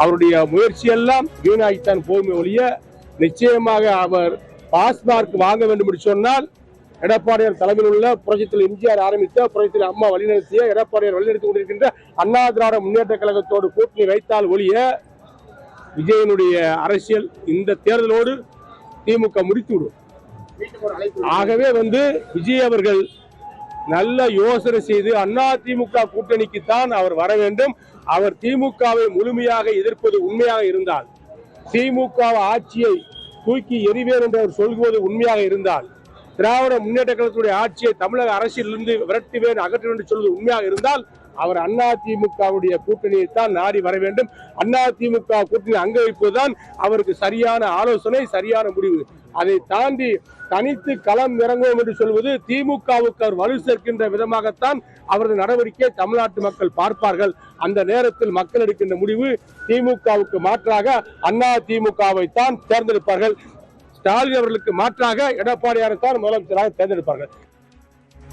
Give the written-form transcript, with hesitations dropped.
அவருடைய முயற்சியெல்லாம் வீணாகித்தான் போகுமே ஒழிய நிச்சயமாக அவர் பாஸ் மார்க் வாங்க வேண்டும் என்று சொன்னால் எடப்பாடியார் தலைமையில் உள்ள புரட்சித்தில் எம்ஜிஆர் ஆரம்பித்த புரட்சித்தில் அம்மா வழிநடத்திய எடப்பாடியார் வழிநடத்திக் கொண்டிருக்கின்ற அண்ணா திராவிட முன்னேற்ற கழகத்தோடு கூட்டணி வைத்தால் ஒழிய விஜயனுடைய அரசியல் இந்த தேர்தலோடு திமுக முடித்துவிடும். ஆகவே விஜய் அவர்கள் நல்ல யோசனை செய்து அண்ணா திமுக கூட்டணிக்குத்தான் அவர் வர வேண்டும். அவர் திமுகவை முழுமையாக எதிர்ப்பது உண்மையாக இருந்தால், திமுக ஆட்சியை தூக்கி எறிவேன் என்று அவர் சொல்வது உண்மையாக இருந்தால், திராவிட முன்னேற்ற கழகத்துடைய ஆட்சியை தமிழக அரசியலிருந்து விரட்டுவேன் அகற்றுவேன் என்று சொல்வது உண்மையாக இருந்தால் அவர் அண்ணா திமுகவுடைய கூட்டணியைத்தான் நாடி வர வேண்டும். அண்ணா திமுக கூட்டணி அங்க வைப்பதுதான் அவருக்கு சரியான ஆலோசனை, சரியான முடிவு. அதை தாண்டி தனித்து களம் இறங்குவோம் என்று சொல்வது திமுகவுக்கு அவர் வலு சேர்க்கின்ற விதமாகத்தான் அவரது நடவடிக்கை தமிழ்நாட்டு மக்கள் பார்ப்பார்கள். அந்த நேரத்தில் மக்கள் எடுக்கின்ற முடிவு திமுகவுக்கு மாற்றாக அண்ணா திமுகவை தான் தேர்ந்தெடுப்பார்கள். ஸ்டாலின் அவர்களுக்கு மாற்றாக எடப்பாடியாரை தான் முதலமைச்சராக தேர்ந்தெடுப்பார்கள்.